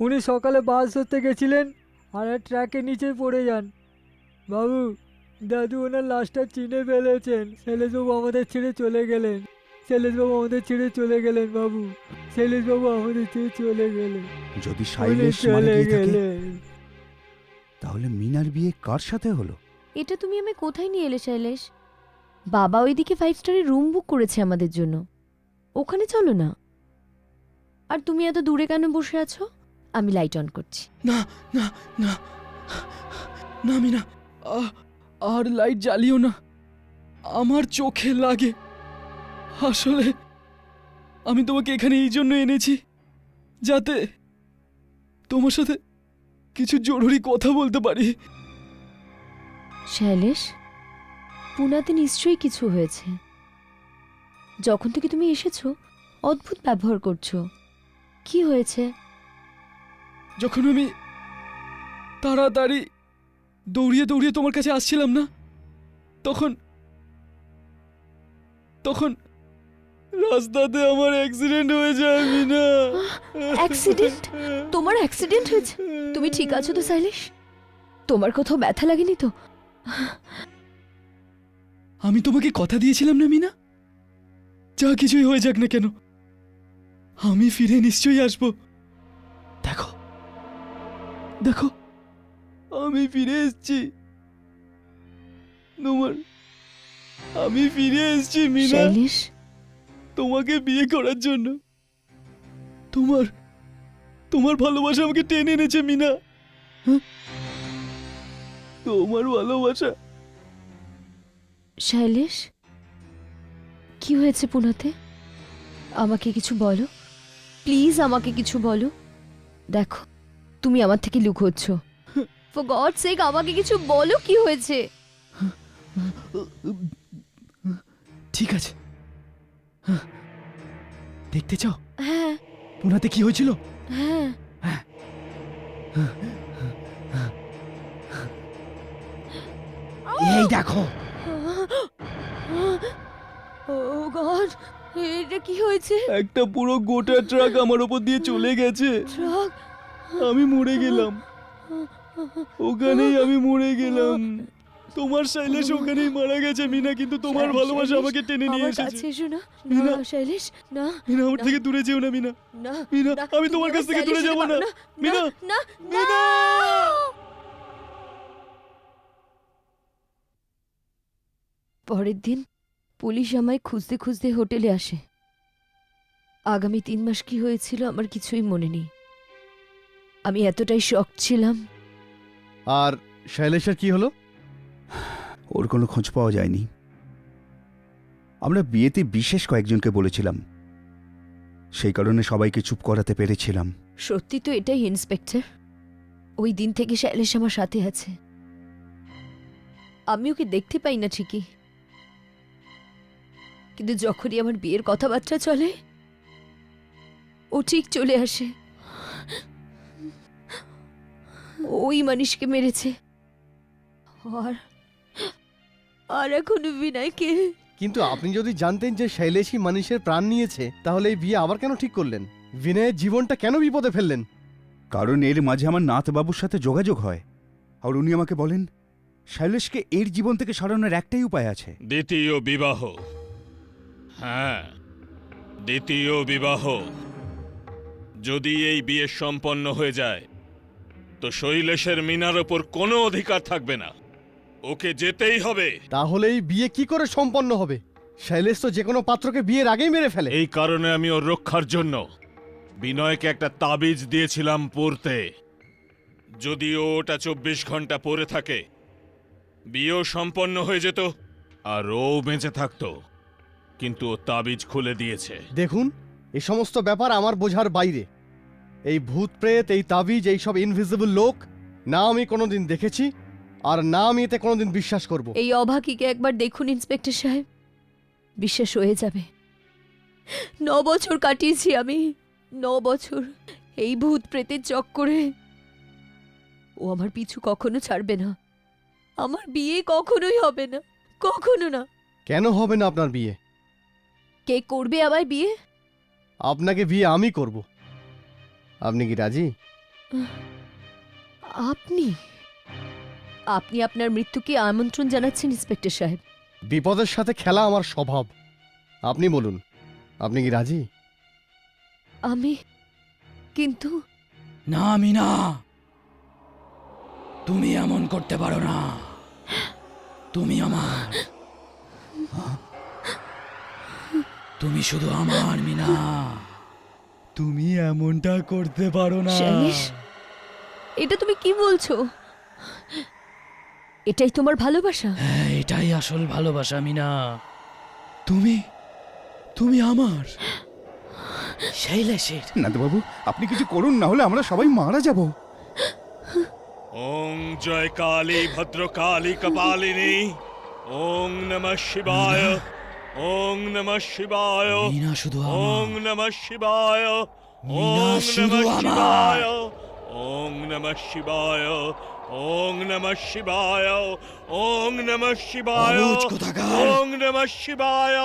উনি সকালে বাস ধরতে গেছিলেন আর ট্র্যাকের নিচে পড়ে যান। বাবু, দাদু ওনার লাশটা চিনে ফেলেছেন। শৈলেশবাবু আমাদের ছেড়ে চলে গেলেন, শৈলেশবাবু আমাদের ছেড়ে চলে গেলেন বাবু, শৈলেশবাবু আমাদের ছেড়ে চলে গেলেন। যদি উনি শৈলেশ মারা চলে গিয়ে থাকে, গেলেন। তাহলে মিনার বিয়ে কার সাথে হলো? এটা তুমি আমি কোথায় নিয়ে এলে শৈলেশ? বাবা ওইদিকে 5 স্টারের রুম বুক করেছে আমাদের জন্য, ওখানে চলো না। আর তুমি এত দূরে কেন বসে আছো? আমি লাইট অন করছি। না না না না মিনা, আর লাইট জ্বালিও না, আমার চোখে লাগে। আসলে আমি তোমাকে এখানে এই জন্য এনেছি যাতে তোমার সাথে কিছু জরুরি কথা বলতে পারি। শৈলেশ, পুনাতে নিশ্চয়ই কিছু হয়েছে। যখন থেকে তুমি এসেছো অদ্ভুত ব্যবহার করছো। কি হয়েছে? যখন আমি তাড়াতাড়ি দৌড়িয়ে দৌড়িয়ে তোমার কাছে আসছিলাম না, তখন তখন রাস্তাতে আমার অ্যাক্সিডেন্ট হয়ে যায় মিনা। অ্যাক্সিডেন্ট? তোমার অ্যাক্সিডেন্ট হয়েছে? তুমি ঠিক আছো তো শৈলেশ? তোমার কোথাও ব্যথা লাগেনি তো? আমি তোমাকে কথা দিয়েছিলাম না মিনা, যা কিছুই হয়ে যাক না কেন আমি ফিরে নিশ্চয়ই আসবো। দেখো দেখো, আমি ফিরে এসেছি। আমি ফিরে এসেছি মিনা, শৈলেশ, তোমাকে বিয়ে করার জন্য। তোমার ভালোবাসা আমাকে টেনে এনেছে মিনা। হ্যাঁ? তোমার ভালোবাসা। শৈলেশ, কি হয়েছে পুনাতে? আমাকে কিছু বলো প্লিজ, আমাকে কিছু বলো। দেখো, তুমি আমার থেকে লুকোচ্ছ। ফর গডস সেক আমাকে কিছু বলো, কি হয়েছে? ঠিক আছে, দেখতে চাও হ্যাঁ পুনাতে কি হয়েছিল? হ্যাঁ। এই দেখো। ও গড, এটা কি হয়েছে? একটা পুরো গোটা ট্রাক আমার উপর দিয়ে চলে গেছে। ট্রাক? আমি মরে গেলাম ওখানেই, আমি মরে গেলাম। তোমার শৈলেশ ওখানেই মারা গেছে মিনা, কিন্তু তোমার ভালোবাসা আমাকে টেনে নিয়ে আমার এসেছে। কাছে এসো না। মিনা। না শৈলেশ, না মিনা, আমার না। থেকে দূরে যেও না মিনা। না মিনা, না, আমি তুমি তোমার কাছ আমার থেকে দূরে শৈলেশের যাব না। না, মিনা, না, মিনা। না। পরের দিন পুলিশ আমায় খুঁজতে খুঁজতে হোটেলে আসে। আগামী 3 মাস কি হয়েছিল আমার কিছুই মনে নেই। আমি এতটাই শক ছিলাম। আর শৈলেশের কি হলো? ওর কোনো খোঁজ পাওয়া যায়নি। আমরা বিয়েতে বিশেষ কয়েকজনকে বলেছিলাম, সেই কারণে সবাইকে চুপ করাতে পেরেছিলাম। সত্যি তো এটাই ইন্সপেক্টর, ওই দিন থেকে শৈলেশ আমার সাথে আছে। আমি ওকে দেখতে পাই না ঠিকই, কিন্তু যখনই আমার বিয়ের কথাবার্তা চলে ও ঠিক চলে আসে। ওই মানুষকে মেরেছে, আর আর এখন বিনয়কে। কিন্তু আপনি যদি জানতেন যে শৈলেশই মানুষের প্রাণ নিয়েছে, তাহলে এই বিয়ে আবার কেন ঠিক করলেন? বিনয়ের জীবনটা কেন বিপদে ফেললেন? কারণ এর মাঝে আমার নাতবাবুর সাথে যোগাযোগ হয়, আর উনি আমাকে বলেন শৈলেশকে এর জীবন থেকে সরানোর একটাই উপায় আছে। দ্বিতীয় বিবাহ। হ্যাঁ, দ্বিতীয় বিবাহ। যদি এই বিয়ে সম্পন্ন হয়ে যায় তো শৈলেশের মিনার ওপর কোনো অধিকার থাকবে না, ওকে যেতেই হবে। তাহলে এই বিয়ে কি করে সম্পন্ন হবে? শৈলেশ তো যে কোনো পাত্রকে বিয়ের আগেই মেরে ফেলে। এই কারণে আমি ওর রক্ষার জন্য বিনয়কে একটা তাবিজ দিয়েছিলাম পড়তে। যদি ও ওটা 24 ঘন্টা পরে থাকে, বিয়েও সম্পন্ন হয়ে যেত আর ও বেঁচে থাকতো। কিন্তু ও তাবিজ খুলে দিয়েছে। দেখুন, এই সমস্ত ব্যাপার আমার বোঝার বাইরে। এই ভূত প্রেত, এই তাবিজ, এই সব ইনভিজিবল লোক না আমি কোনোদিন দেখেছি, আর না আমি এতে কোনোদিন বিশ্বাস করব। এই অভাগীকে একবার দেখুন ইন্সপেক্টর সাহেব, বিশ্বাস হয়ে যাবে। 9 বছর কাটিয়েছি আমি, 9 বছর এই ভূত প্রেতের চক্করে। ও আমার পিছু কখনো ছাড়বে না। আমার বিয়ে কখনোই হবে না, কখনো না। কেন হবে না আপনার বিয়ে? কে করবে আমার বিয়ে? আপনাকে বিয়ে আমি করব। আপনি কি রাজি? আপনি আপনি আপনার মৃত্যুকে আমন্ত্রণ জানাচ্ছেন ইন্সপেক্টর সাহেব? বিপদের সাথে খেলা আমার স্বভাব। আপনি বলুন, আপনি কি রাজি? আমি কিন্তু না মিনা, তুমি এমন করতে পারো না। তুমি আমার, তুমি শুধু আমার মিনা। তুমি এমনটা করতে পারো না। শৈলেশ, এটা তুমি কি বলছো? এটাই তোমার ভালোবাসা? হ্যাঁ, এটাই আসল ভালোবাসা মিনা। তুমি তুমি আমার শৈলেশের। নাতবাবু, আপনি কিছু করুন, না হলে আমরা সবাই মারা যাব। ওং জয় কালী ভদ্রকালী কপালিনী। ওং নমঃ শিবায়। ওং নমঃ শিবায়। মিনা শুধু ওং নমঃ শিবায়। মিনা ওং শুধু নমঃ আমার। শিবায়। ওং নমঃ শিবায়। ওং নমঃ শিবায়। ওং নমঃ শিবায়। অবুঝ কোথাকার। ওং নমঃ শিবায়।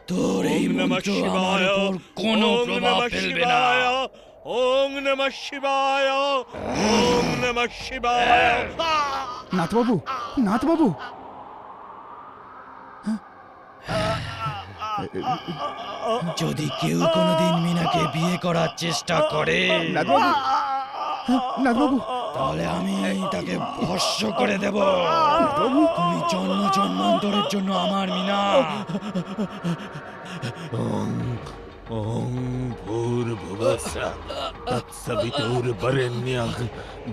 তোর এই ওং নমঃ মন্ত্র আমার শিবায়। উপর কোনো ওং প্রভাব নমঃ ফেলবে না। শিবায়। ওং নমঃ শিবায়। ওং নমঃ শিবায়। নাতবাবু, নাতবাবু, যদি কেউ কোনোদিন মিনাকে বিয়ে করার চেষ্টা করে নাতবাবু, নাতবাবু, তাহলে আমি তাকে ভস্ম করে দেব। তুমি জন্ম জন্মান্তরের জন্য আমার মিনা। ওং ভূর্ভুবস্সঃ তৎসবিতুর্বরেণ্যং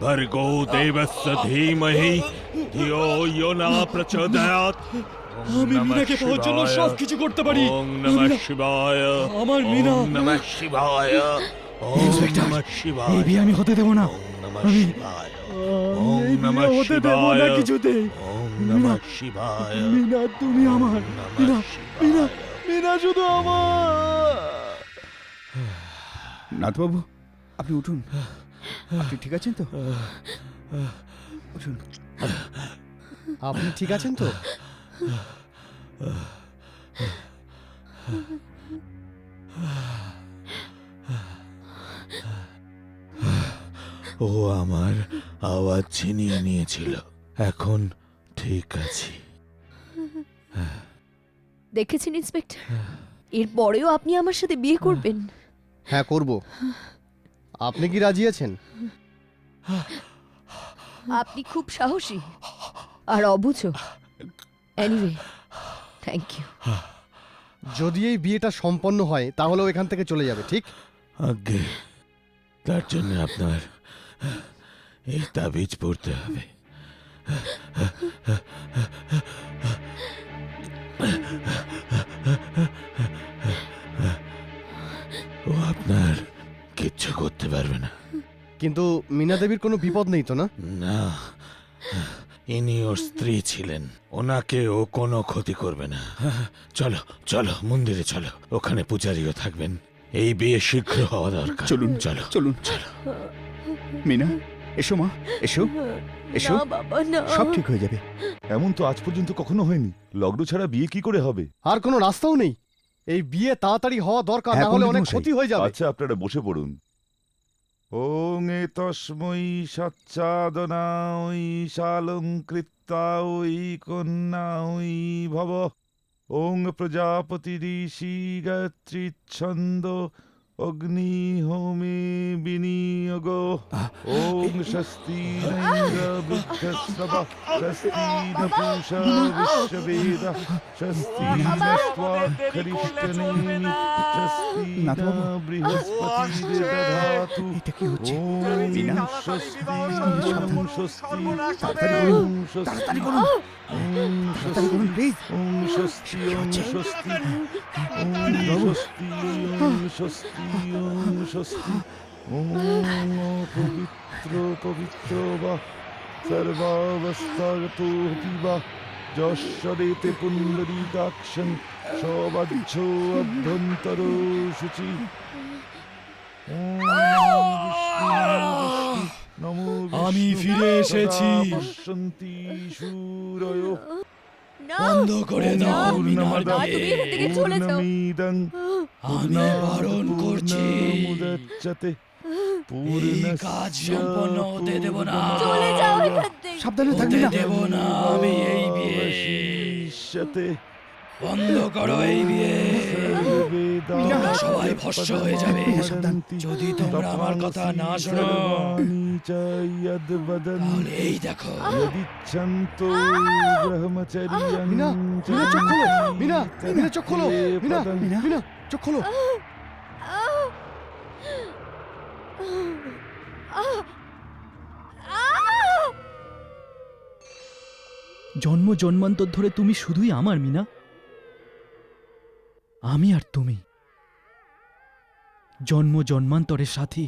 ভর্গো দেবস্য ধীমহি ধিয়ো ইয়ো ন প্রচোদয়াৎ। আমি মিনাকে পাওয়ার জন্য সবকিছু করতে পারি। ওং নমঃ শিবায়। আমার মিনা। ওং নমঃ শিবায়। ওং ইন্সপেক্টর, নমঃ শিবায়। এই বিয়ে আমি হতে দেব না। ওং নমঃ শিবায়। ওং নমঃ শিবায়। ওং নমঃ শিবায়। মিনা তুমি আমার। মিনা, মিনা, মিনা শুধু আমার। নাতবাবু, আপনি উঠুন। আপনি ঠিক আছেন তো? উঠুন। আপনি ঠিক আছেন তো? ও আমার আওয়াজ ছিনিয়ে নিয়েছিল, এখন ঠিক আছি। দেখেছেন ইন্সপেক্টর, এরপরেও আপনি আমার সাথে বিয়ে করবেন? হ্যাঁ, করব। আপনি কি রাজি আছেন? আপনি খুব সাহসী আর অবুঝ। Anyway, thank you. যদি এই বিয়েটা সম্পন্ন হয় তাহলেও এখান থেকে চলে যাবে, ঠিক? আগে তার জন্য আপনার এই তাবিজ পড়তে হবে। ও আপনার কিচ্ছু করতে পারবে না। কিন্তু মীনা দেবীর কোনো বিপদ নেই তো না? না, ইনি ওর স্ত্রী ছিলেন, ওনাকে ও কোনো ক্ষতি করবে না। চলো চলো মন্দিরে চলো, ওখানে পূজারীও থাকবেন। এই বিয়ে শীঘ্র হওয়া দরকার। চলুন চলো চলুন। চলো। মিনা, এসো মা, এসো এসো, না বাবা না। সব ঠিক হয়ে যাবে। এমন তো আজ পর্যন্ত কখনো হয়নি। লগ্ন ছাড়া বিয়ে কি করে হবে? আর কোনো রাস্তাও নেই। এই বিয়ে তাড়াতাড়ি হওয়া দরকার, হ্যাঁ, না হলে পণ্ডিত অনেক মশাই। ক্ষতি হয়ে যাবে। আচ্ছা, আপনারা বসে পড়ুন। ওং এ তস্মৈ সচ্চাদনা ওই শালঙ্কৃতা ওই কন্যা ওই ভব। ওং প্রজাপতি ঋষি গায়ত্রী ছন্দ অগ্নি হোমে বিনিয়োগ। ওং স্বস্তি বৃদ্ধস্রব স্বস্তি ন পূষা বিশ্ববেদ স্বস্তি নস্ত্বাক্ষরিষ্টনেমি স্বস্তি ন নাথবাবু। বৃহস্পতি দধাতু। এটা কি হচ্ছে? ওম মিনা, স্বস্তি ওম স্বস্তি তাড়াতাড়ি করুন, ওম স্বস্তি তাড়াতাড়ি করুন, ওম তাড়াতাড়ি করুন প্লিজ। ওম স্বস্তি ওম স্বস্তি ওম স্বস্তি ওম স্বস্তি ওম স্বস্তি। ওম পবিত্র পবিত্র বা সর্বাবস্থাগতো বা যশ্বরেতে পুণ্ডরীকাক্ষং সবাহ্য অভ্যন্তর শুচি। আমি ফিরে এসেছি। বন্ধ করে দাও মিনার বিয়ে। আমি বারণ করছি, এই কাজ সম্পন্ন হতে দেব না। চলে যাও এখান থেকে। সাবধানে থাকবি হতে না। দেব না আমি এই বিয়ে। বন্ধ করো এই বিয়ে। তোমরা সবাই ভস্ম হয়ে যাবে যদি তোমরা আমার কথা না শোনো। তাহলে এই দেখো। মিনা, মিনা চোখ খোলো, মিনা, মিনা চোখ খোলো, মিনা, মিনা চোখ খোলো। জন্ম জন্মান্তর ধরে তুমি শুধুই আমার মিনা। আমি আর তুমি জন্ম জন্মান্তরের সাথী।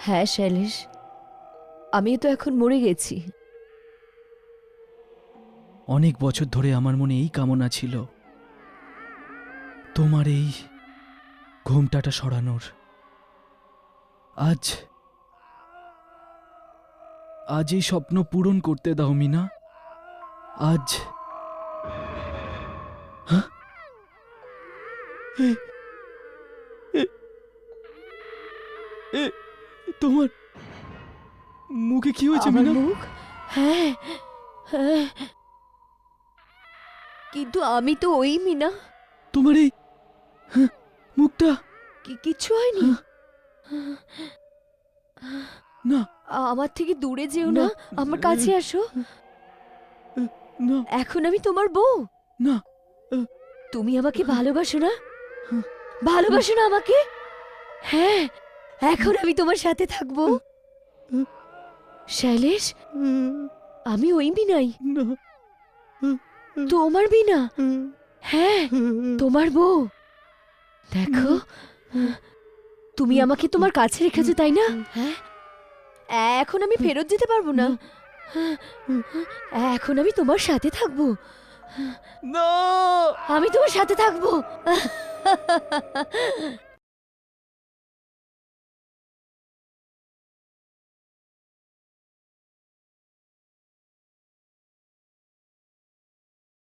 হ্যাঁ শৈলেশ, আমি তো এখন মরে গেছি। অনেক বছর ধরে আমার মনে এই কামনা ছিল, তোমার এই ঘোমটাটা সরানোর। আজ আজ এই স্বপ্ন পূরণ করতে দাও মিনা। আজ হ্যাঁ? তোমার মুখে কি হয়েছে আমার মিনা? মুখ? হ্যাঁ হ্যাঁ, কিন্তু আমি তো ওই মিনা। তোমার এই মুখটা কিচ্ছু হয়নি। না আমার থেকে দূরে যেও না, আমার কাছে আসো। না এখন আমি তোমার বউ। না তুমি আমাকে ভালোবাসো না? ভালোবাসো না আমাকে? হ্যাঁ, এখন আমি তোমার সাথে থাকবো। শৈলেশ, আমি ওই বিনাই, না তোমার বিনা। হ্যাঁ, তোমার বউ। দেখো, তুমি আমাকে তোমার কাছে রেখেছো তাই না? হ্যাঁ, এখন আমি ফেরত যেতে পারবো না। এখন আমি তোমার সাথে থাকবো। না আমি তোমার সাথে থাকবো।